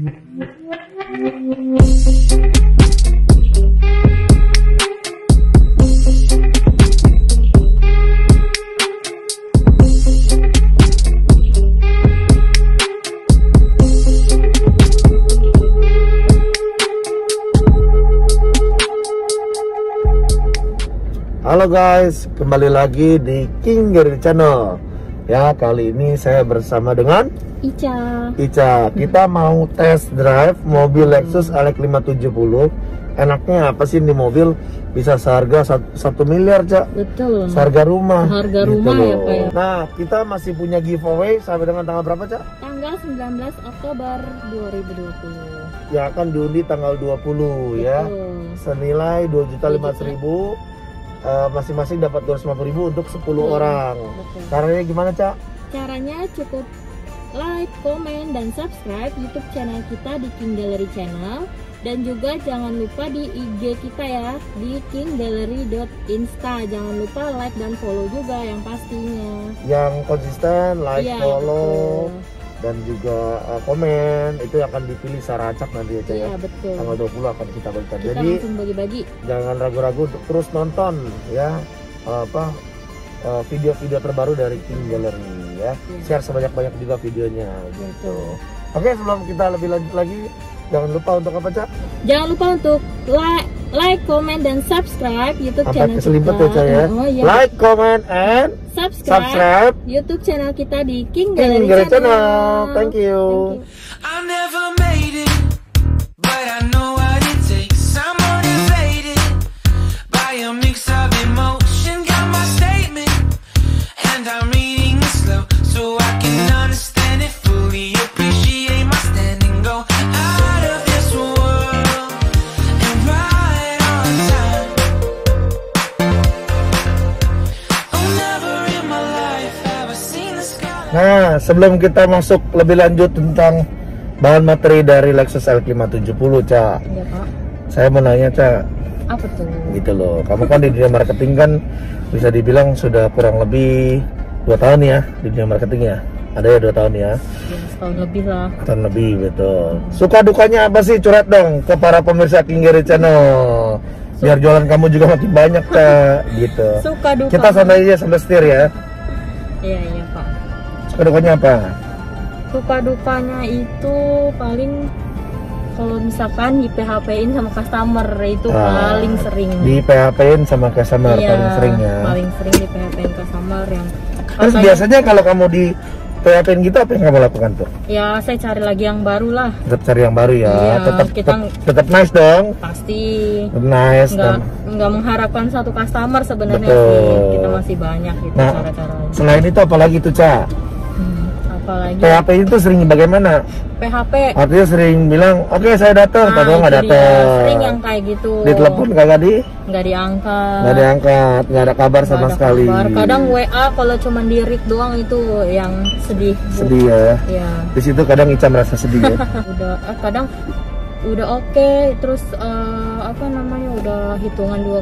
Halo guys, kembali lagi di King Gallery Channel. Ya, kali ini saya bersama dengan Ica. Kita mau test drive mobil Lexus LX 570. Enaknya apa sih di mobil bisa seharga 1 miliar, Cak? Betul. Seharga rumah. Harga gitu rumah loh. ya, Pak ya. Nah, kita masih punya giveaway sampai dengan tanggal berapa, Cak? Tanggal 19 Oktober 2020. Ya, akan diundi tanggal 20 ya. Senilai 2.500.000. Masing-masing dapat 250.000 untuk 10 orang. Betul. Caranya gimana, Cak? Caranya cukup like, komen, dan subscribe YouTube channel kita di King Gallery Channel. Dan juga jangan lupa di IG kita ya, di kinggallery.insta. Jangan lupa like dan follow juga yang pastinya. Yang konsisten, like, Iya, follow, betul. dan juga komen, itu akan dipilih secara acak nanti ya, Cak, Iya, ya. betul. Tanggal 20 akan kita bagikan. Kita Jadi langsung bagi-bagi. jangan ragu-ragu untuk terus nonton ya video-video terbaru dari King Gallery ya. Share sebanyak-banyak juga videonya gitu. Oke, sebelum kita lebih lanjut lagi, jangan lupa untuk apa, Cak? Jangan lupa untuk like, comment, dan subscribe YouTube Sampai channel keselimpet kita. ya, Cak, ya. Oh, iya. Like, comment, and subscribe YouTube channel kita di King King Gallery Gallery Channel. Channel. Thank you. I never made it, but I know what it takes. I'm motivated by a mix of emotion. Got my statement, and I'm reading it slow so I can understand it fully. Appreciate my stand and go out of this world and right on time. Oh, never in my life have I seen the sky. Nah, sebelum kita masuk lebih lanjut tentang bahan materi dari Lexus LX 570, Cak, Iya, Pak. saya mau nanya, Cak, Apa tuh? gitu loh. Kamu kan di dunia marketing kan bisa dibilang sudah kurang lebih 2 tahun ya di dunia marketing ya. Ada ya 2 tahun ya. Ya, setahun lebih lah. Tahun lebih, betul. Suka dukanya apa sih? Curhat dong ke para pemirsa King Gallery Channel. Biar jualan kamu juga makin banyak, Cak, gitu. Suka duka. Kita santai aja sambil setir ya. Iya, Pak. Suka dukanya apa? Suka dukanya itu paling kalau misalkan di PHP-in sama customer itu paling sering. Di PHP-in sama customer paling sering ya. Paling sering di PHP-in customer yang Terus biasanya kalau kamu di PHP-in gitu apa yang kamu lakukan tuh? ya saya cari lagi yang baru lah. Tetap cari yang baru ya. Iya, tetap nice dong. Pasti Tetap nice dan nggak mengharapkan satu customer sebenarnya Betul. sih. Kita masih banyak gitu Nah, cara-caranya. selain itu apalagi tuh, Cak? Apalagi PHP itu sering bagaimana? PHP. Artinya sering bilang, oke saya datang, padahal nggak itu dia. datang. Sering yang kayak gitu. Di telepon kagak nggak diangkat. nggak diangkat, nggak ada kabar Nggak sama ada sekali. kabar. Kadang WA kalau cuma di read doang itu yang sedih. Sedih ya. Ya. Di situ kadang Ica merasa sedih ya. Kadang udah oke, terus apa namanya udah hitungan dua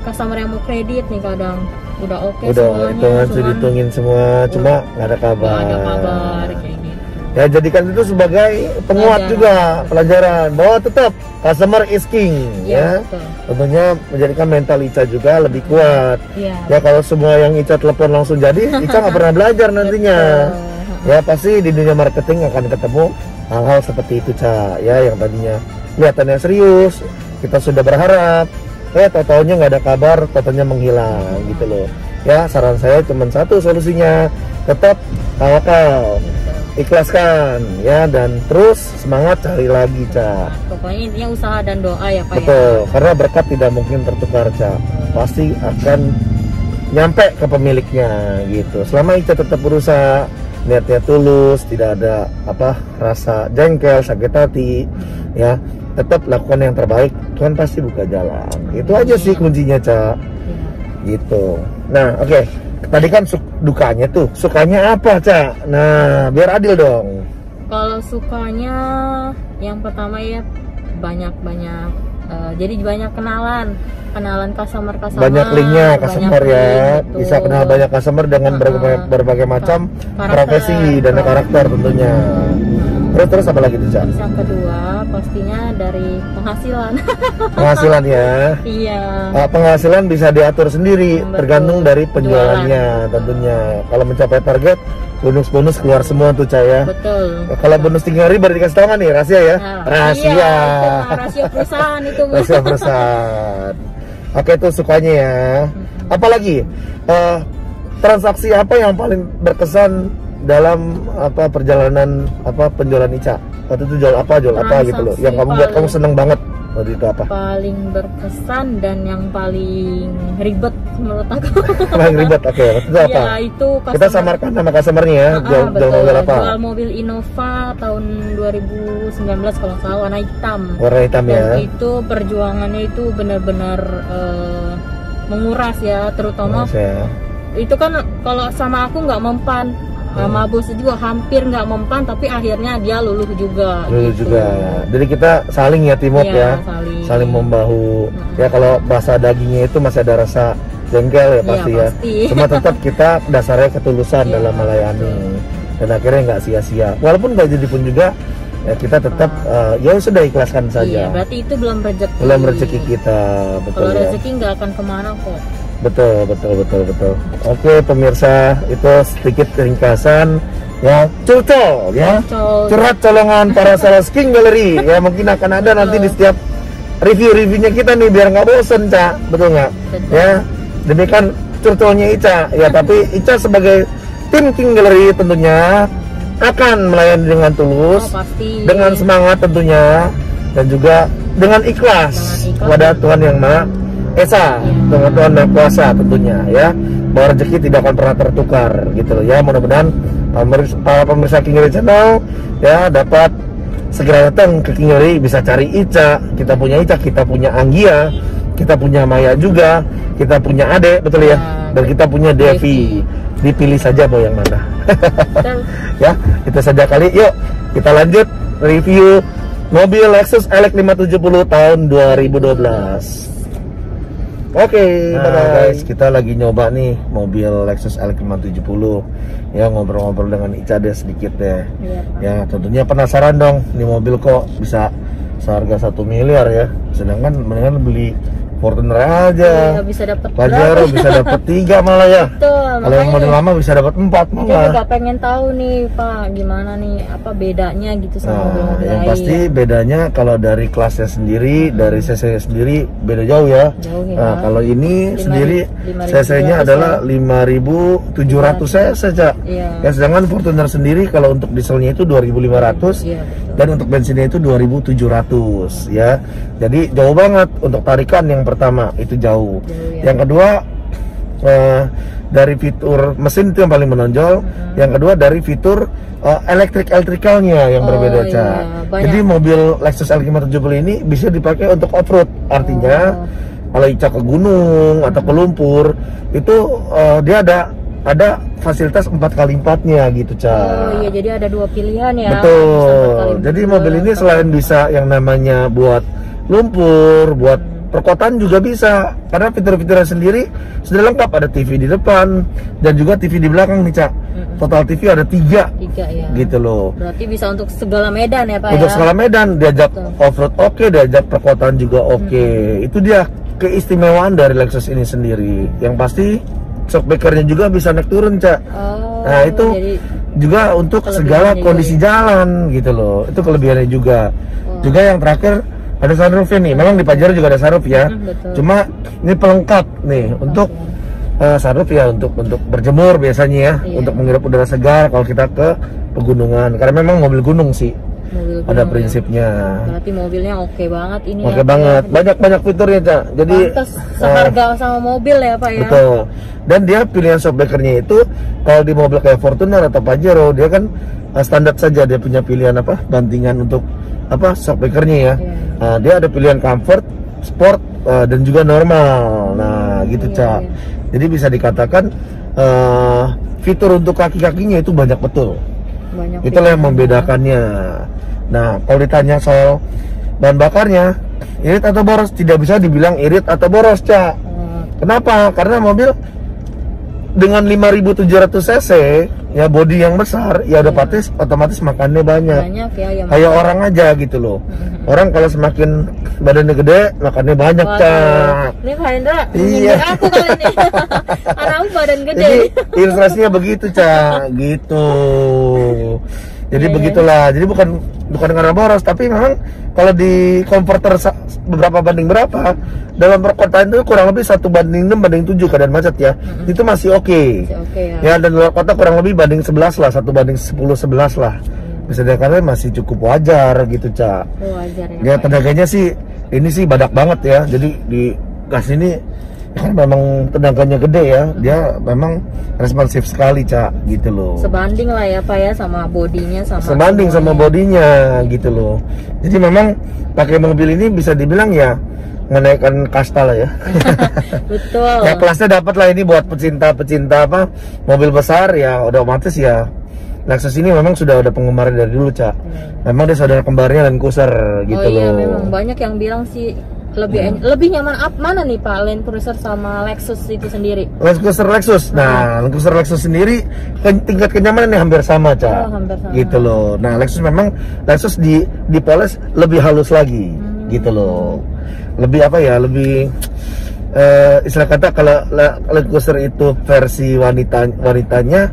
customer yang mau kredit nih kadang udah oke Udah semuanya, hitungan sudah dihitungin semua, cuma nggak ada kabar. nggak ada kabar kayak gitu. Ya, jadikan itu sebagai penguat Pelajaran. juga, pelajaran bahwa tetap customer is king ya. Betul. Tentunya menjadikan mental Ica juga lebih kuat. Iya. Ya, kalau semua yang Ica telepon langsung jadi, Ica nggak pernah belajar nantinya. Ya, pasti di dunia marketing akan ketemu hal-hal seperti itu, Ca. Ya, yang tadinya kelihatannya serius, kita sudah berharap, tau-taunya nggak ada kabar, tau-taunya menghilang gitu loh. Ya, saran saya cuma satu solusinya, tetap tawakal, ikhlaskan ya, dan terus semangat cari lagi, Ca. Pokoknya intinya usaha dan doa ya Pak. Betul, karena berkat tidak mungkin tertukar, Ca. Pasti akan nyampe ke pemiliknya gitu. Selama Ica tetap berusaha, niatnya tulus, tidak ada rasa jengkel, sakit hati, ya, tetap lakukan yang terbaik, Tuhan pasti buka jalan. Itu aja sih kuncinya, Ca. Gitu. Nah, oke. Tadi kan dukanya tuh, sukanya apa, Ca? Nah, biar adil dong. Kalau sukanya yang pertama ya banyak-banyak, jadi banyak kenalan customer. Banyak linknya customer ya, gitu. bisa kenal banyak customer dengan berbagai macam profesi dan karakter tentunya. Terus apa lagi tuh, Cak? Terus yang kedua pastinya dari penghasilan. Penghasilan ya. Iya. Penghasilan bisa diatur sendiri, Betul. tergantung dari penjualannya tentunya. Kalau mencapai target, bonus keluar semua tuh, Cak ya. Betul. Kalau bonus 3.000 baru dikasih tahu nggak nih, rahasia ya? Nah, Rahasia. Iya, itu mah rahasia perusahaan itu. Rahasia perusahaan. Oke, itu sukanya ya. Apalagi transaksi apa yang paling berkesan dalam perjalanan penjualan Ica? Waktu itu jual apa gitu loh. Yang kamu buat kamu seneng banget waktu itu apa? Paling berkesan dan yang paling ribet menurut aku. Paling ribet, oke. Waktu itu apa? Ya, itu Kita samarkan nama customernya ya. Jual mobil apa? Jual mobil Innova tahun 2019 kalau nggak salah, warna hitam. Warna hitam Dan ya. itu perjuangannya itu benar-benar menguras ya, terutama itu kan kalau sama aku nggak mempan. Sama bos juga hampir nggak mempan, tapi akhirnya dia luluh juga. Luluh gitu. juga. Jadi kita saling ya teamwork Iya, ya. saling Membahu. Ya kalau bahasa dagingnya itu masih ada rasa jengkel ya pasti ya. Pasti. Cuma tetap kita dasarnya ketulusan dalam melayani. Dan akhirnya nggak sia-sia. Walaupun nggak jadi pun juga ya kita tetap ya sudah ikhlaskan saja. Iya, berarti itu belum rezeki. Belum rezeki kita, betul Kalau ya. rezeki nggak akan kemana kok. Betul. Oke pemirsa, itu sedikit ringkasan ya, curcol ya, curhat colongan para sales King Gallery ya. Mungkin akan ada nanti di setiap review-reviewnya kita nih, biar nggak bosen, Cak, betul nggak? Ya, demikian curcolnya Ica ya. Tapi Ica sebagai tim King Gallery tentunya akan melayani dengan tulus, Pasti. dengan semangat tentunya, dan juga dengan ikhlas kepada Tuhan Yang Maha Esa, dengan Tuhan Maha Kuasa tentunya ya, bahwa rezeki tidak akan pernah tertukar gitu loh ya. Mudah-mudahan para pemirsa King Gallery Channel ya dapat segera datang ke King Gallery, bisa cari Ica. Kita punya Ica, kita punya Anggia, kita punya Maya juga, kita punya Ade, betul ya, dan kita punya Devi. Dipilih saja mau yang mana. Ya, itu saja kali. Yuk kita lanjut review mobil Lexus LX 570 tahun 2012. Oke, guys, kita lagi nyoba nih mobil Lexus LX 570 ya, ngobrol-ngobrol dengan Ica deh sedikit deh. Ya, tentunya penasaran dong, nih mobil kok bisa seharga 1 miliar ya, sedangkan mendingan beli Fortuner aja. Iya, bisa dapat Pajero bisa dapat 3 malah ya. Betul. Kalau yang model lama bisa dapat 4 Kita malah. juga pengen tahu nih Pak, gimana nih apa bedanya gitu sama mobil-mobil yang lain. pasti bedanya kalau dari kelasnya sendiri, dari cc sendiri beda jauh ya. Jauh ya. Nah, kalau ini 5.000 sendiri 5.700 cc-nya adalah 5.700 cc saja. Iya. Ya, sedangkan Fortuner sendiri kalau untuk dieselnya itu 2.500 Iya, betul. dan untuk bensinnya itu 2.700 ya. Jadi jauh banget untuk tarikan yang pertama itu jauh. Ya. Yang kedua dari fitur mesin itu yang paling menonjol. Yang kedua dari fitur elektrikalnya yang berbeda, iya, Cak. banyak. Jadi mobil Lexus LX 570 ini bisa dipakai untuk off-road. Artinya kalau Ica ke gunung atau ke lumpur itu dia ada fasilitas 4x4-nya gitu, Cak. Oh iya, jadi ada 2 pilihan ya. Betul. Jadi mobil ini selain bisa yang namanya buat lumpur, buat perkotaan juga bisa, karena fitur-fiturnya sendiri sudah lengkap. Ada TV di depan dan juga TV di belakang nih, Cak. Total TV ada 3 ya. gitu loh. Berarti bisa untuk segala medan ya Pak Untuk ya. segala medan, diajak off-road oke, diajak perkotaan juga oke. Itu dia keistimewaan dari Lexus ini sendiri. Yang pasti shockbreakernya juga bisa naik turun, Cak. Nah itu juga untuk segala kondisi jalan gitu loh. Itu kelebihannya juga. Juga yang terakhir ada sunroofnya nih. Memang di Pajero juga ada sunroof ya. Cuma ini pelengkap nih untuk sunroof ya, untuk berjemur biasanya ya, untuk menghirup udara segar kalau kita ke pegunungan. Karena memang mobil gunung sih. Ada prinsipnya. Berarti mobilnya oke banget ini. Oke banget. Banyak fiturnya, Cak. Jadi seharga sama mobil ya Pak ya. Betul. Dan dia pilihan shockbreakernya itu kalau di mobil kayak Fortuner atau Pajero dia kan standar saja, dia punya pilihan bantingan untuk shockbreakernya ya. Nah, dia ada pilihan comfort, sport dan juga normal. Nah, gitu, Cak. Jadi bisa dikatakan fitur untuk kaki-kakinya itu banyak betul. Itulah yang membedakannya. Nah, kalau ditanya soal bahan bakarnya, irit atau boros, tidak bisa dibilang irit atau boros, Cak. Kenapa? Karena mobil dengan 5.700 cc ya, bodi yang besar ya udah otomatis makannya banyak ya yang kayak orang aja gitu loh. Orang kalau semakin badannya gede makannya banyak, Cak. Ini Pak Hendra Iya. aku kali ini. Anakku badan gede. Jadi ilustrasinya begitu, Cak, gitu. Jadi begitulah. Jadi bukan karena boros, tapi memang kalau di konverter beberapa banding berapa dalam perkotaan itu kurang lebih 1:6 banding 7 keadaan macet ya. Itu masih oke. Ya. Ya, dan luar kota kurang lebih banding 11 lah, 1:10-11 lah. Bisa dikatakan masih cukup wajar gitu, Cak. Wajar Ya, tenaganya sih ini sih badak banget ya. Jadi di gas ini kan memang tenaganya gede ya. Dia memang responsif sekali, Cak, gitu loh. Sebanding lah ya Pak ya sama bodinya Sebanding sama bodinya gitu loh. Jadi memang pakai mobil ini bisa dibilang ya menaikkan kasta lah ya. Betul. Ya kelasnya dapat lah ini buat pecinta apa mobil besar ya, udah otomatis ya. Lexus ini memang sudah ada penggemarnya dari dulu, Cak. Memang dia saudara kembarnya Land Cruiser gitu loh. Oh iya, memang banyak yang bilang sih lebih nyaman mana nih Pak, Land Cruiser sama Lexus itu sendiri? Land Cruiser Lexus. Nah, Land Cruiser Lexus sendiri tingkat kenyamanannya hampir sama, Cak. Hampir sama. Gitu loh. Nah, Lexus dipoles lebih halus lagi. Gitu loh. Lebih apa ya? Lebih istilah kata kalau Land Cruiser itu versi wanitanya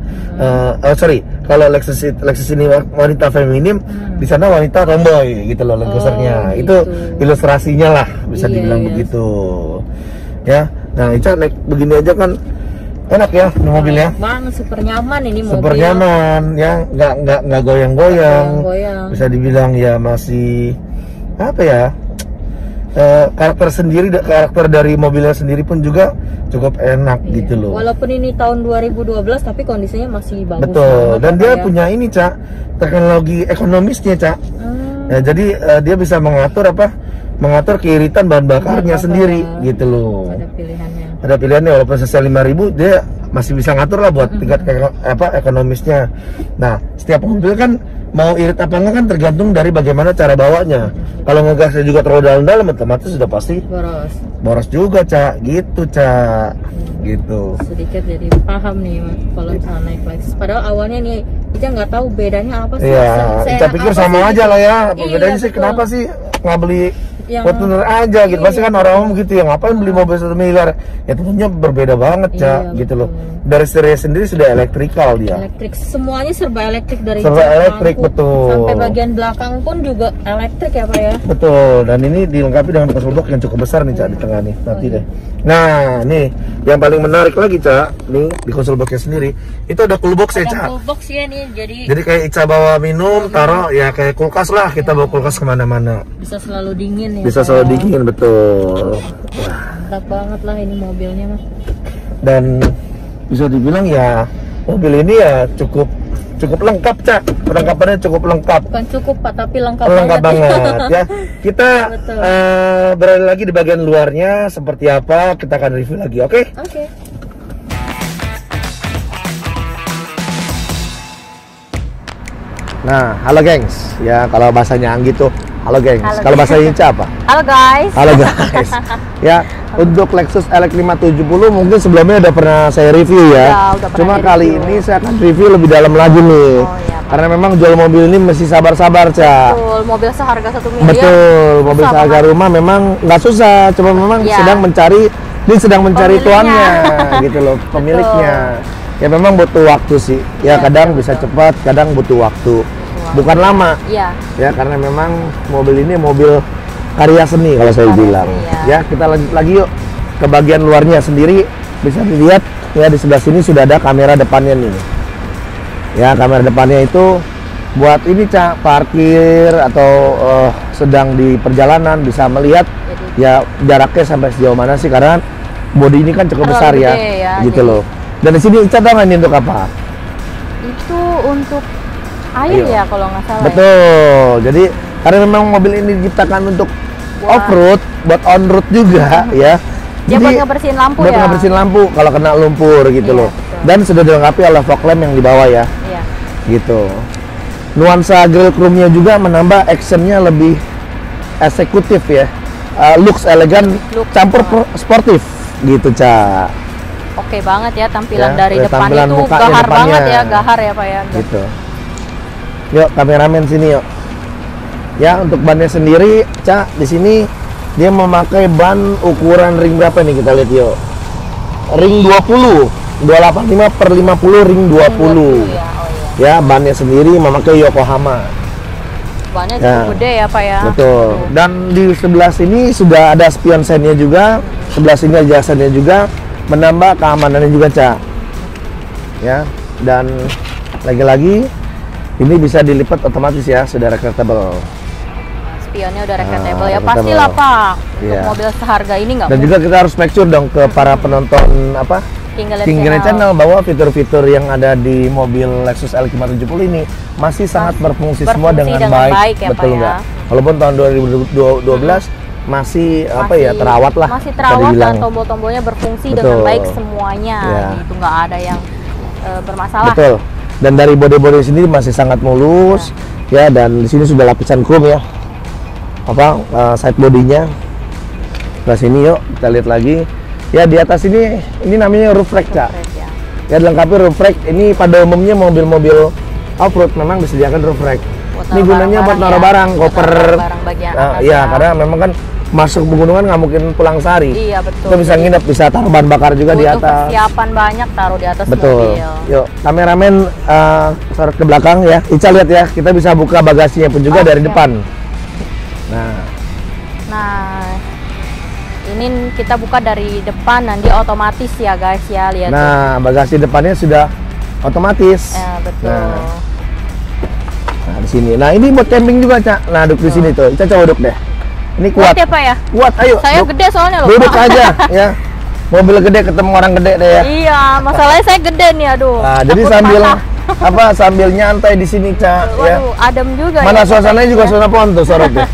kalau Lexus ini wanita feminim, di sana wanita tomboy gitu loh Land Cruisernya. Gitu. Itu ilustrasinya lah bisa dibilang iya. begitu. Ya. Nah, Ica naik begini aja kan enak ya ini mobilnya. Bang, super nyaman ini mobil. Super nyaman ya, nggak goyang-goyang. Bisa dibilang ya masih apa ya? Karakter dari mobilnya sendiri pun juga cukup enak gitu loh. Walaupun ini tahun 2012 tapi kondisinya masih bagus. Betul. Dan dia punya ini, Cak, teknologi ekonomisnya, Cak. Ya, jadi dia bisa mengatur keiritan bahan bakarnya sendiri gitu loh. Ada pilihannya walaupun sesuai 5.000 dia masih bisa ngatur lah buat tingkat ekonomisnya. Nah, setiap mobil kan mau irit apa enggak kan tergantung dari bagaimana cara bawanya. Kalau ngegasnya juga terlalu dalam-dalam otomatis sudah pasti boros juga, Cak. Gitu, Cak. Gitu. Sedikit jadi paham nih kalau misalnya naik Lexus. Padahal awalnya nih Ica nggak tahu bedanya apa sih. Iya, Ica pikir sama aja lah ya. Bedanya sih betul. kenapa sih nggak beli Yang Fortuner aja gitu. Pasti kan orang umum gitu ya, ngapain beli mobil 1 miliar? Ya tentunya berbeda banget, Cak, gitu loh. Dari serinya sendiri sudah elektrikal dia. Elektrik, semuanya serba elektrik dari Serba elektrik, betul. Sampai bagian belakang pun juga elektrik ya Pak ya. Betul, dan ini dilengkapi dengan console box yang cukup besar nih, Cak, di tengah nih. Nanti deh. Nah, nih yang paling menarik lagi, Cak, nih di console box-nya sendiri itu ada cool box ya, Cak. Cool box ya nih, jadi kayak Ica bawa minum, taruh ya kayak kulkas lah, kita bawa kulkas kemana-mana. bisa selalu dingin ya. Bisa selalu dingin, betul. Mantap banget lah ini mobilnya Mas. Dan bisa dibilang ya mobil ini ya cukup lengkap, Cak. Perlengkapannya cukup lengkap. Bukan cukup Pak, tapi lengkap banget ya. Kita Betul. berada lagi di bagian luarnya seperti apa, kita akan review lagi, oke? Oke. Nah, halo gengs. Ya, kalau bahasanya Anggi tuh halo gengs. Halo, Kalau bahasa Inca apa? Halo guys. Halo guys. Ya, untuk Lexus LX570 mungkin sebelumnya udah pernah saya review ya. Ya, udah pernah Cuma di kali review. ini saya akan review lebih dalam lagi nih. iya, Karena memang jual mobil ini mesti sabar-sabar, Cak. Betul, mobil seharga 1 miliar. Betul, mobil Susah seharga banget. rumah memang nggak susah, cuma memang Ya. sedang mencari Pemiliknya. tuannya gitu loh, pemiliknya. Ya memang butuh waktu sih. Ya, kadang bisa cepat, kadang butuh waktu. Bukan lama. Iya. Ya, karena memang mobil ini mobil karya seni kalau saya bilang. iya. Ya, kita lanjut lagi yuk ke bagian luarnya sendiri. Bisa dilihat ya di sebelah sini sudah ada kamera depannya nih. Ya, kamera depannya itu buat ini, Cak, parkir atau sedang di perjalanan bisa melihat ya jaraknya sampai sejauh mana sih, karena bodi ini kan cukup Terlalu besar ya, gede ya, gitu jadi- loh. Dan di sini Ica tahu nggak ini untuk apa? Itu untuk air Ayo. ya kalau nggak salah. Betul. Jadi karena memang mobil ini diciptakan untuk Wah. off-road, buat on-road juga ya. Ya buat ngebersihin lampu buat ya. ngebersihin lampu kalau kena lumpur gitu Iya, loh. betul. Dan sudah dilengkapi oleh fog lamp yang di bawah ya, Iya. gitu. Nuansa grill chrome-nya juga menambah actionnya lebih eksekutif ya. Looks elegan Look, campur sportif gitu, Cak. Oke banget ya tampilan Ya, dari depan tampilan itu mukanya gahar depannya. banget ya, gahar ya Pak ya. Gitu. Yuk kameramen sini yuk. Ya untuk bannya sendiri, Cak, di sini dia memakai ban ukuran ring berapa nih kita lihat yuk. Ring 20, 285 per 50 ring 20. Ya, oh iya. Ya, bannya sendiri memakai Yokohama. Bannya Ya. cukup gede ya Pak ya. Betul. Dan di sebelah sini sudah ada spion sign-nya juga, sebelah sini ada jasannya juga, menambah keamanannya juga, Cak. Ya, dan lagi-lagi ini bisa dilipat otomatis ya, sudah retractable. Spionnya udah retractable ya, retractable. pastilah Pak. Untuk Iya. mobil seharga ini nggak Dan juga kita harus make sure dong ke para penonton apa King Gallery King Gallery Channel. Channel bahwa fitur-fitur yang ada di mobil Lexus LX570 ini masih sangat berfungsi semua berfungsi dengan dengan baik, baik ya, betul Pak, ya. nggak? Walaupun tahun 2012 masih apa ya terawat lah, masih bisa terawat dan dibilang. tombol-tombolnya berfungsi Betul. dengan baik semuanya. Ya. Gitu nggak ada yang bermasalah. Betul. Dan dari bodi-bodi sendiri masih sangat mulus ya, dan di sini sudah lapisan chrome ya. Apa side bodinya. Nah sini yuk kita lihat lagi. Ya di atas ini namanya roof rack, Cak. Ya. Ya dilengkapi roof rack. Ini pada umumnya mobil-mobil off-road memang disediakan roof rack. Buat Ini naruh gunanya buat naruh ya. barang, Buat koper. naruh barang bagian Nah, atas iya, ya. karena memang kan masuk pegunungan nggak mungkin pulang sehari. Iya betul. Kita bisa nginep, bisa taruh bahan bakar juga di Butuh atas. persiapan banyak taruh di atas Betul. mobil. Yuk, kameramen sorot ke belakang ya. Ica lihat ya, kita bisa buka bagasinya pun juga dari Oke. depan. Nah, ini kita buka dari depan, nanti otomatis ya guys ya, lihat. Nah, bagasi depannya sudah otomatis. Ya, betul. Nah, di sini. Nah, ini buat camping juga, Cak. Nah, duduk di sini tuh. Ica coba duduk deh. Ini kuat. Kuat ya Pak ya? Kuat, ayo. Saya duduk. gede soalnya loh. Duduk Pak. aja ya. Mobil gede ketemu orang gede deh ya. Iya, masalahnya saya gede nih, aduh. Nah, jadi Takut sambil patah. sambil nyantai di sini, Cak, ya. Waduh, adem juga. Mana ya, suasananya juga ya. suasana pohon tuh sorot deh.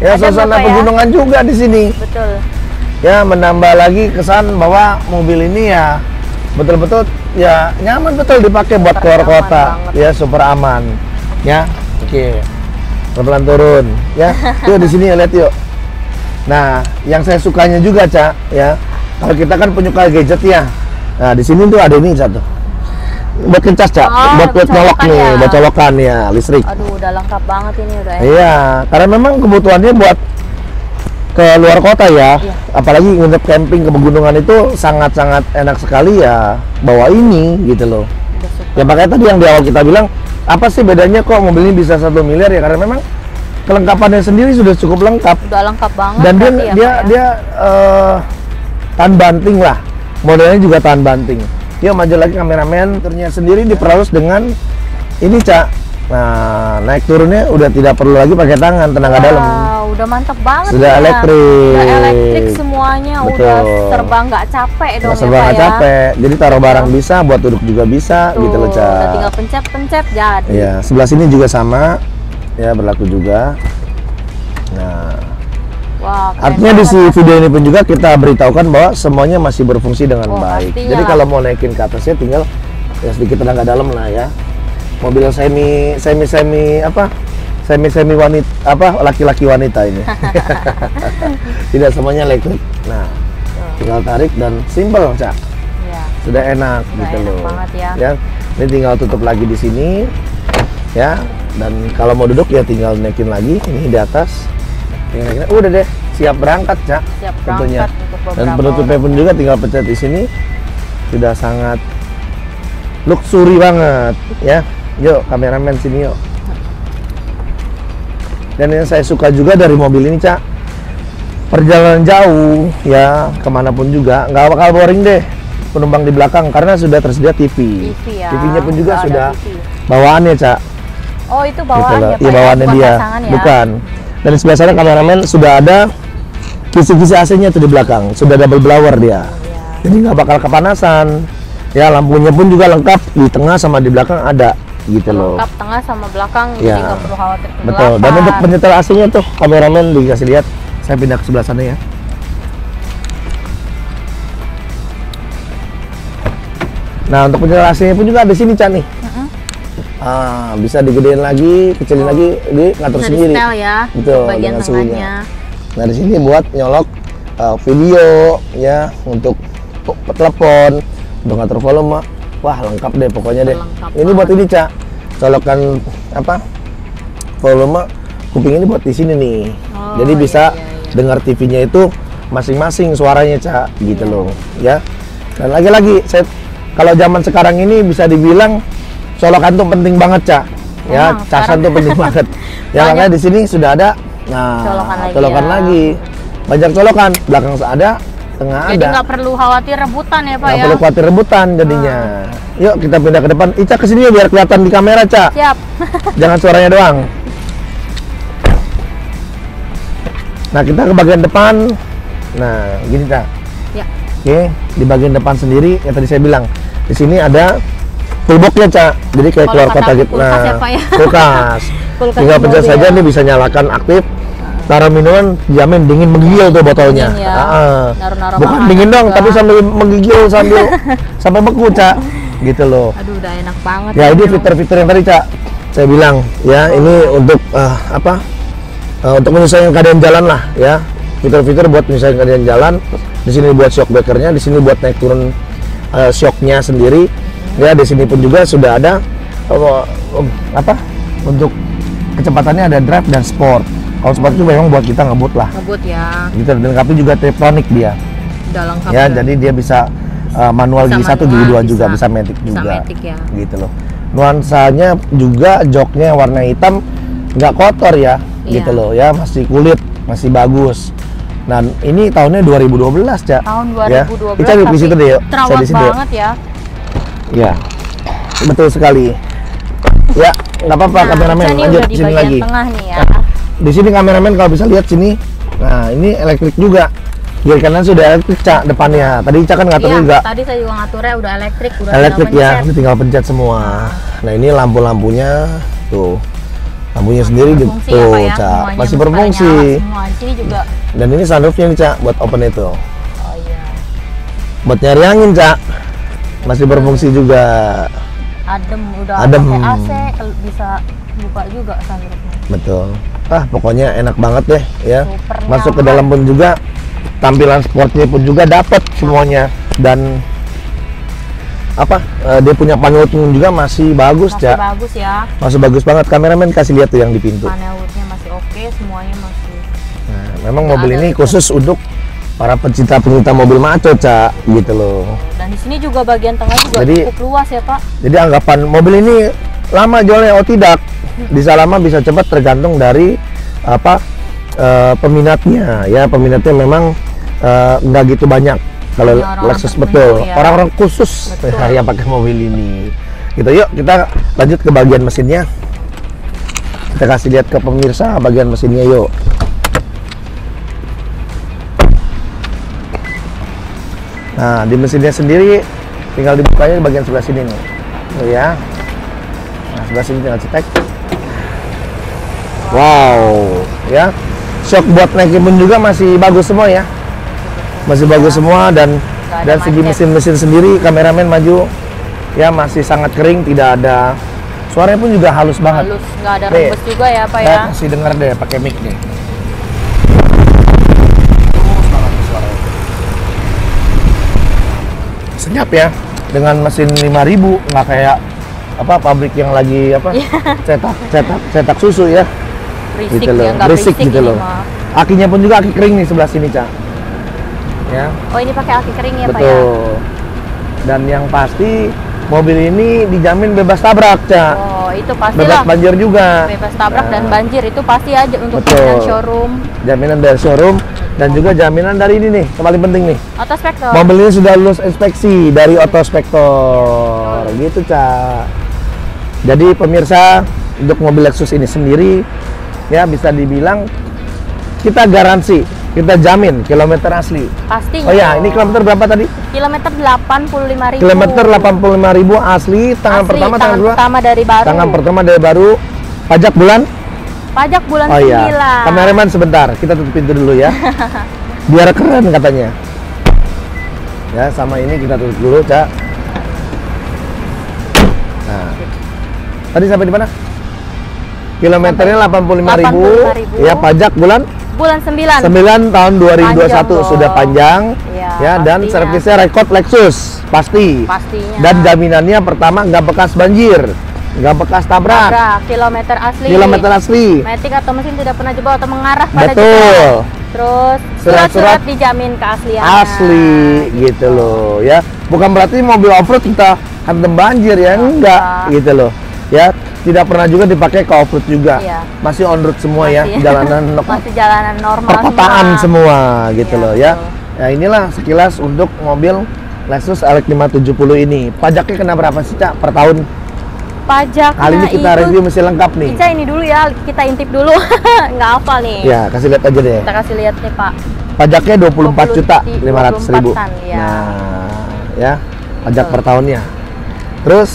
Ya, Adem suasana apa ya? pegunungan juga di sini. Betul. Ya, menambah lagi kesan bahwa mobil ini ya betul-betul ya nyaman betul dipakai buat Super keluar nyaman kota. banget. Ya, super aman. Ya. Oke. Pelan turun ya. Yuk di sini ya, lihat yuk. Nah, yang saya sukanya juga, Cak, ya. Kalau kita kan penyuka gadget ya. Nah, di sini tuh ada ini satu. Buat ngecas, Cak. Oh, buat colokan nyolok nih, ya. buat colokan ya, listrik. Aduh, udah lengkap banget ini udah. Iya, karena memang kebutuhannya buat ke luar kota ya. Iya. Apalagi nginep camping ke pegunungan itu sangat-sangat enak sekali ya. Bawa ini gitu loh. Udah super. Ya makanya tadi yang di awal kita bilang, apa sih bedanya kok mobil ini bisa 1 miliar ya? Karena memang kelengkapannya sendiri sudah cukup lengkap. Udah lengkap banget. Dan dia berarti ya, dia Pak, ya? dia tahan banting lah. Modelnya juga tahan banting. Yuk maju lagi kameramen. Turnya sendiri diperhalus dengan ini, Cak. Nah, naik turunnya udah tidak perlu lagi pakai tangan, tenaga dalam. Udah mantep banget. Sudah ya. elektrik. Udah elektrik semuanya, Betul. udah serba nggak capek dong Nggak ya serba Pak nggak ya. capek. Jadi taruh barang bisa, buat duduk juga bisa, Tuh, gitu loh, udah Cak. tinggal pencet-pencet jadi. Ya, sebelah sini juga sama. Ya, berlaku juga. Nah, Wah, keren artinya di banget. video ini pun juga kita beritahukan bahwa semuanya masih berfungsi dengan Oh, baik. pastinya. Jadi kalau mau naikin ke atasnya tinggal ya sedikit tenaga dalam lah ya. Mobil semi wanita laki-laki wanita ini. Tidak semuanya elektrik. Nah, tinggal tarik dan simple, Cak. Iya. Sudah enak Sudah gitu enak loh. banget ya. Ini tinggal tutup lagi di sini. Ya. Dan kalau mau duduk ya tinggal naikin lagi ini di atas. Tinggal naikin. Udah deh, siap berangkat, Cak. Siap Tentunya. berangkat untuk beberapa Dan penutupnya orang. pun juga tinggal pencet di sini. Sudah sangat luxury banget, ya. Yuk, kameramen sini yuk. Dan yang saya suka juga dari mobil ini, Cak, perjalanan jauh, ya, kemanapun juga, nggak bakal boring deh penumpang di belakang karena sudah tersedia TV. TV ya. TV-nya pun juga Udah ada sudah TV. bawaannya, Cak. Oh, itu Gitu bawaannya loh. Pak Iya, ya? bawaannya Bukan dia, pasangan ya? bukan. Dan di sebelah sana kameramen sudah ada kisi-kisi AC-nya tuh di belakang, sudah double blower dia. Iya. Jadi nggak bakal kepanasan. Ya, lampunya pun juga lengkap di tengah sama di belakang ada, gitu loh. Lengkap tengah sama belakang, Iya. jadi nggak perlu khawatir kegelapan. Betul. Dan untuk penyetel AC-nya tuh kameramen dikasih lihat. Saya pindah ke sebelah sana ya. Nah, untuk penyetel AC-nya pun juga ada di sini, Cak nih. Bisa digedein lagi, kecilin lagi, dia ngatur Bisa sendiri. di-setel ya, Betul, bagian dengan suhunya. tengahnya. Nah, di sini buat nyolok video ya, untuk telepon untuk ngatur volume. Wah, lengkap deh pokoknya deh. Lengkap Ini buat ini, Cak. Colokan apa? Volume kuping ini buat di sini nih. Oh, Jadi bisa iya. dengar TV-nya itu masing-masing suaranya, Cak, gitu loh, ya. Dan lagi-lagi saya kalau zaman sekarang ini bisa dibilang colokan tuh penting banget, Cak. Ya, Emang, casan sekarang. tuh penting banget. Ya makanya di sini sudah ada colokan ya. lagi. Banyak colokan, belakang ada, tengah Jadi ada. nggak perlu khawatir rebutan ya Pak Nggak ya. perlu khawatir rebutan jadinya. Yuk kita pindah ke depan. Ica kesini ya biar kelihatan di kamera, Cak. Siap. Jangan suaranya doang. Nah, kita ke bagian depan. Nah, gini, Cak. Ya. Oke, di bagian depan sendiri yang tadi saya bilang. Di sini ada toolbox-nya, Cak. Jadi kayak Kalau keluar kata kotak gitu. kulkas ya, Pak ya. Kulkas. Kulkas Tinggal di pencet mobil. saja nih bisa nyalakan aktif. Taruh minuman, jamin dingin menggigil tuh botolnya. Dingin ya. Naruh-naruh Bukan makanan dingin dong, juga. tapi sambil menggigil sampai beku, Cak. Gitu loh. Aduh, udah enak banget. Ya, ini memang. fitur-fitur yang tadi, Cak, saya bilang ya, ini untuk untuk menyesuaikan keadaan jalan lah ya. Fitur-fitur buat menyesuaikan keadaan jalan. Di sini buat shock breakernya, di sini buat naik turun shocknya sendiri. Ya, di sini pun juga sudah ada untuk kecepatannya ada drive dan sport. Kalau sport itu memang buat kita ngebut lah. Ngebut ya. Gitu, dan tapi juga Tiptronic dia. Udah lengkap. Ya, jadi dia bisa manual Bisa gigi 1, manual, gigi 2 juga, bisa matic bisa juga. matic ya. Gitu loh. Nuansanya juga joknya warna hitam, nggak kotor ya, Iya. gitu loh ya, masih kulit, masih bagus. Nah, ini tahunnya 2012, Cak. Tahun Ya. 2012. Kita di situ deh, yuk. Saya Terawat di situ. banget ya. Ya, betul sekali. Ya, nggak apa-apa, kameramen. Ica nih Lanjut udah di sini bagian lagi. tengah nih ya. Di sini kameramen kalau bisa lihat sini. Nah, ini elektrik juga. Kiri kanan sudah elektrik, Cak, depannya. Tadi Cak kan ngatur Iya, juga. tadi saya juga ngaturnya udah elektrik, udah Elektrik tinggal ya, pencet. ini tinggal pencet semua. Nah, ini lampu-lampunya tuh. Lampunya sendiri Berfungsi tuh, ya, Pak ya. Cak. Semuanya Masih pada berfungsi. nyala semua. Di sini juga. Dan ini sunroofnya nih, Cak, buat open itu. Oh iya. Buat nyari angin, Cak. Masih berfungsi juga. Adem, udah Adem. pakai AC, bisa buka juga sunroofnya. Betul. Pokoknya enak banget deh ya. Super Masuk ke nyaman. dalam pun juga tampilan sportnya pun juga dapat semuanya, dan dia punya panel pun juga masih bagus, Masih Cak. bagus ya. Masih bagus banget. Kameramen kasih lihat tuh yang di pintu. Panel woodnya masih oke, semuanya masih. Nah, memang Nggak mobil ada ini itu. khusus untuk para pencinta mobil maco, Cak, gitu loh. Dan di sini juga bagian tengah juga Jadi- cukup luas ya Pak. Jadi anggapan mobil ini lama jualnya atau tidak, bisa lama bisa cepat tergantung dari peminatnya ya. Peminatnya memang nggak gitu banyak kalau Hanya orang Lexus, tertentu betul, ya. orang-orang khusus Betul. yang pakai mobil ini. Gitu, yuk kita lanjut ke bagian mesinnya. Kita kasih lihat ke pemirsa bagian mesinnya, yuk. Nah, di mesinnya sendiri tinggal dibukanya di bagian sebelah sini nih. Tuh ya. Nah, sebelah sini tinggal cetek. Wow, ya. Shock buat naikin pun juga masih bagus semua ya. Masih bagus semua, dan Nggak ada dari segi macet. mesin-mesin sendiri, kameramen maju ya, masih sangat kering, tidak ada suaranya pun juga halus banget. Halus, nggak ada Nih, rembes juga ya Pak ya. Saya kasih denger deh pakai mic nih. Senyap ya, dengan mesin 5000, nggak kayak pabrik yang lagi cetak susu ya. Berisik Gitu loh, ya, nggak berisik berisik gitu ini loh. mah. Akinya pun juga aki kering nih sebelah sini, Cak. Ya, Oh ini pakai aki kering ya Pak ya. betul. Dan yang pasti mobil ini dijamin bebas tabrak, Cak. Oh itu Bebas pastilah. banjir juga. Bebas tabrak Nah, dan banjir itu pasti aja untuk Betul. jaminan showroom. Jaminan dari showroom dan juga jaminan dari ini nih, yang paling penting nih. Autospektor. Mobil ini sudah lulus inspeksi dari Autospektor, gitu, Cak. Jadi pemirsa, untuk mobil Lexus ini sendiri ya bisa dibilang kita garansi, kita jamin kilometer asli. Pastinya. Oh ya, ini kilometer berapa tadi? Kilometer 85.000. Kilometer 85.000 asli, tangan Asli, pertama, tangan kedua. pertama dari baru. Tangan pertama dari baru. Pajak bulan? Pajak bulan Oh 9. iya. Kameramen sebentar, kita tutup pintu dulu ya. Biar keren katanya. Ya, sama ini kita tutup dulu, Cak. Nah. Tadi sampai di mana? Kilometernya 85.000. 85.000. Ya, pajak bulan Bulan 9. 9 tahun 2021 Panjang loh. sudah panjang. Iya. Ya, dan pastinya. servisnya record Lexus pasti. Pastinya. Dan jaminannya pertama nggak bekas banjir, nggak bekas tabrak, kilometer asli. kilometer asli. Matic atau mesin tidak pernah jebol atau mengarah pada Betul. jebol. Terus Surat-surat surat-surat dijamin keasliannya. Asli gitu loh ya. Bukan berarti mobil off-road kita hantem banjir ya, enggak gitu loh. Ya, tidak pernah juga dipakai ke off-road juga. Iya. Masih on road semua ya, Masih. jalanan Masih jalanan normal perkotaan semua gitu Iya, loh ya. betul. Ya inilah sekilas untuk mobil Lexus LX 570 ini. Pajaknya kena berapa sih, Cak, per tahun? Pajaknya Kali ini kita itu, review mesti lengkap nih. Ica ini dulu ya, kita intip dulu. Nggak hafal nih. Ya, kasih lihat aja deh. Kita kasih lihat nih Pak. Pajaknya 24.500.000. 24-an, ya. Nah, ya. Pajak Betul. per tahunnya. Terus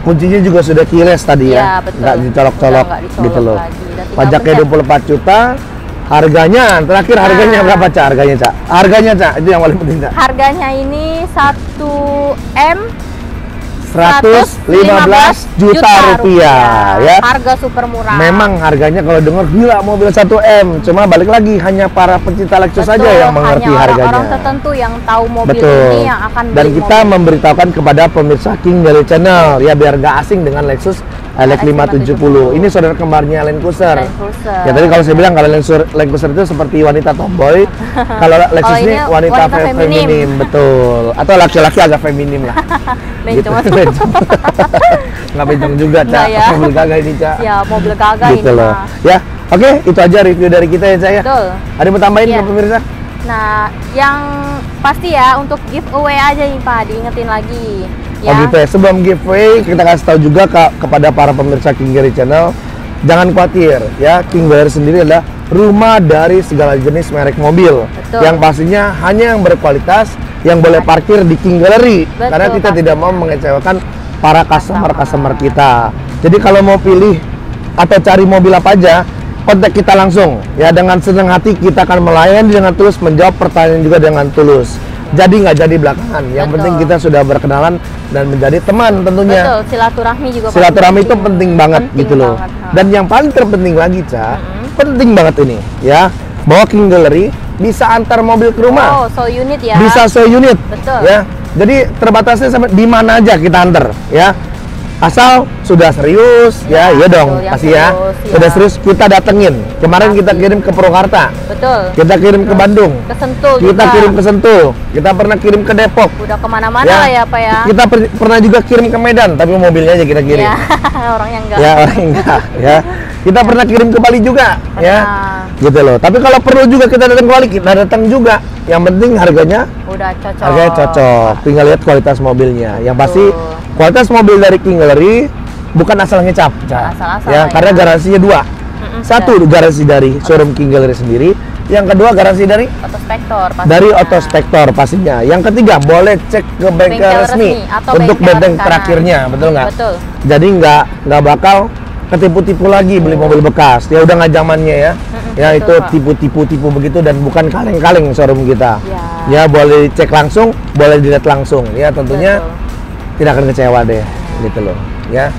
kuncinya juga sudah keyless tadi Iya, ya. betul. Nggak dicolok-colok Udah nggak dicolok gitu loh. lagi. Udah tinggal Pajaknya pencet. 24 juta. Harganya, terakhir harganya Nah. berapa, Cak? Harganya, Cak? Harganya, Cak, itu yang paling penting, Cak. Harganya ini 1M 115 juta rupiah ya. Harga super murah. Memang harganya kalau dengar gila mobil 1M, cuma balik lagi hanya para pencinta Lexus saja Betul, yang mengerti hanya harganya. orang tertentu yang tahu mobil Betul. ini yang akan Dan beli kita mobil. memberitahukan kepada pemirsa King dari channel ya biar gak asing dengan Lexus LX 570. Ini saudara kembarnya Land Cruiser. Land Cruiser. Ya tadi kalau saya bilang kalau Land Cruiser itu seperti wanita tomboy, kalau Lexus Kalau ini ini wanita wanita feminim, betul. Atau laki-laki agak feminim lah. Bencong. Bencong. Nggak bencong juga, Cak. Nggak ya. Mobil gagah ini, Cak. Ya, mobil gagah Gitu ini loh. mah. Ya, oke, itu aja review dari kita ya, Cak ya. Betul. Ada yang mau tambahin Iya. ke pemirsa? Nah, yang pasti ya untuk giveaway aja nih Pak, diingetin lagi. Ya. Oh gitu ya. Sebelum giveaway kita kasih tahu juga kepada para pemirsa King Gary Channel, jangan khawatir ya, King Gary sendiri adalah rumah dari segala jenis merek mobil. Betul. Yang pastinya hanya yang berkualitas, yang boleh parkir di King Gallery. Betul, Karena kita pastinya. tidak mau mengecewakan para customer kita. Jadi kalau mau pilih atau cari mobil apa aja, kontak kita langsung. Ya, dengan senang hati kita akan melayani dengan tulus, menjawab pertanyaan juga dengan tulus. Jadi nggak jadi belakangan. Yang Betul. penting kita sudah berkenalan dan menjadi teman tentunya. Betul, silaturahmi juga Silaturahmi itu penting. penting banget Penting gitu loh. banget, ha. Dan yang paling terpenting lagi, Cak, penting banget ini ya, bahwa King Gallery bisa antar mobil ke rumah. Oh, so unit ya. Bisa se-unit. Betul. Ya. Jadi terbatasnya sampai di mana aja kita antar ya. Asal sudah serius Ya, ya, iya dong betul, yang pasti ya. serius, ya. Sudah serius kita datengin. Kemarin kita Pasti. kirim ke Purwakarta. Betul. Kita kirim ke Bandung. Ke Sentul Kita juga. kirim ke Sentul. Kita pernah kirim ke Depok. Udah kemana-mana lah ya Pak ya. Kita pernah juga kirim ke Medan, tapi mobilnya aja kita kirim. Ya, orangnya enggak. Ya orang enggak ya. Kita pernah kirim ke Bali juga ya. Pernah. Gitu loh. Tapi kalau perlu juga kita datang ke Bali, kita datang juga. Yang penting harganya Udah cocok. harganya cocok. Tinggal lihat kualitas mobilnya. Yang pasti Betul. kualitas mobil dari King Gallery bukan asal ngecap, Cak. Asal-asal Ya, ya. karena garansinya dua. Satu garansi dari showroom King Gallery sendiri, yang kedua garansi dari Otospektor dari Autospektor pastinya. Yang ketiga boleh cek ke bengkel Bengkel resmi resmi atau untuk bengkel benteng rekanan. terakhirnya, betul nggak? Betul. Jadi nggak bakal ketipu-tipu lagi beli mobil bekas. Ya udah nggak zamannya ya. Ya betul, itu Pak. tipu-tipu begitu dan bukan kaleng-kaleng showroom kita. Ya. Ya boleh cek langsung, boleh dilihat langsung. Ya tentunya Betul. tidak akan kecewa deh, gitu loh. Ya.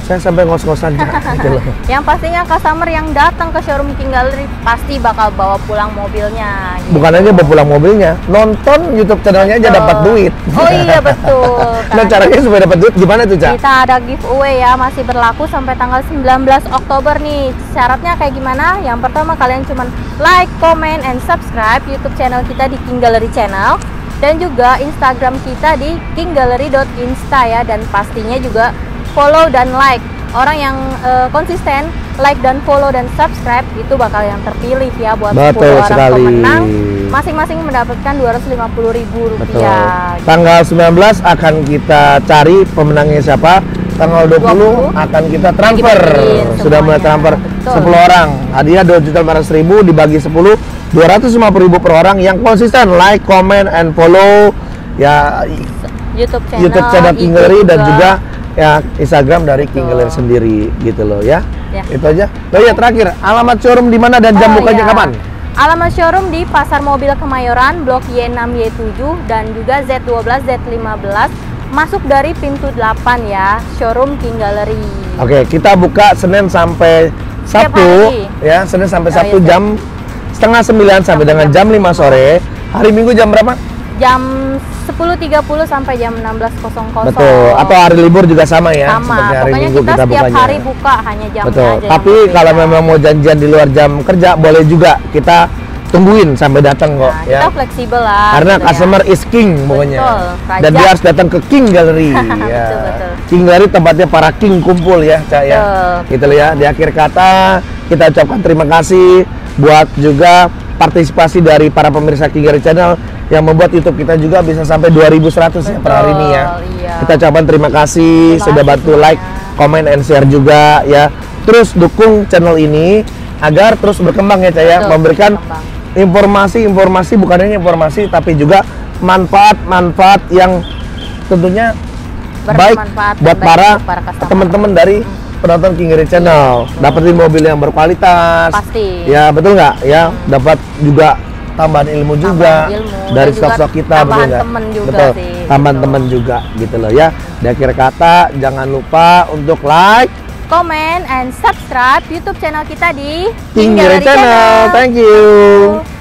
Saya sampai ngos-ngosan gitu loh. Yang pastinya customer yang datang ke showroom King Gallery pasti bakal bawa pulang mobilnya. Gitu. Bukan aja bawa pulang mobilnya, nonton YouTube channelnya aja Betul. dapat duit. Oh iya betul. Nah caranya supaya dapat duit gimana tuh, Cak? Kita ada giveaway ya, masih berlaku sampai tanggal 19 Oktober nih. Syaratnya kayak gimana? Yang pertama kalian cuman like, comment, and subscribe YouTube channel kita di King Gallery Channel. Dan juga Instagram kita di kinggallery.insta ya. Dan pastinya juga follow dan like. Orang yang konsisten like dan follow dan subscribe itu bakal yang terpilih ya buat 10 Betul orang sekali. pemenang. Masing-masing mendapatkan Rp250.000. Betul. Tanggal 19 akan kita cari pemenangnya siapa. Tanggal 20 akan kita transfer. Dibagi-bagiin Sudah mulai semuanya. transfer Betul. 10 orang. Hadiah 2.500.000 dibagi 10, 250.000 per orang yang konsisten like, comment, and follow ya YouTube channel King Gallery dan juga ya Instagram dari King Betul. Gallery sendiri gitu loh ya. Ya. Itu aja. Oh iya terakhir, alamat showroom di mana dan jam Oh, bukanya iya. kapan? Alamat showroom di Pasar Mobil Kemayoran, Blok Y6Y7 dan juga Z12, Z15. Masuk dari pintu 8 ya, showroom King Gallery. Oke, kita buka Senin sampai Setiap Sabtu hari. ya, Senin sampai Oh, Sabtu iya, jam setengah 9 sampai dengan jam 5 sore. Hari Minggu jam berapa? jam 10.30 sampai jam 16.00. Betul. Atau hari libur juga sama ya. Sama. Seperti hari Pokoknya Minggu kita setiap bukanya. hari buka, hanya jamnya Betul. aja. Tapi yang kalau berbeda. memang mau janjian di luar jam kerja boleh juga, kita tungguin sampai datang kok Nah, ya. kita fleksibel lah. Karena gitu customer ya. is king pokoknya. Betul, raja. Dan dia harus datang ke King Gallery ya. Betul. King Gallery tempatnya para king kumpul ya, Cak ya. Betul. Gitu loh ya. Di akhir kata kita ucapkan terima kasih buat juga partisipasi dari para pemirsa King Gallery Channel yang membuat YouTube kita juga bisa sampai 2100 ya per hari ini ya. Iya. Kita ucapkan terima kasih Terima sudah kasih bantu semuanya. like, comment, and share juga ya. Terus dukung channel ini agar terus berkembang ya, Cak ya. Betul, Memberikan berkembang. informasi bukan hanya informasi tapi juga manfaat yang tentunya baik Bermanfaat dan buat baik para untuk para customer. teman-teman dari penonton King Gallery Channel. Dapetin mobil yang berkualitas. Pasti. Ya, betul nggak? Ya, dapat juga tambahan ilmu juga ilmu, dari dan juga stok-stok kita, tambahan betul nggak? temen juga Betul. sih, Tambahan gitu. temen juga gitu loh ya. Di akhir kata jangan lupa untuk like Comment and subscribe YouTube channel kita di King Gallery Channel. Thank you.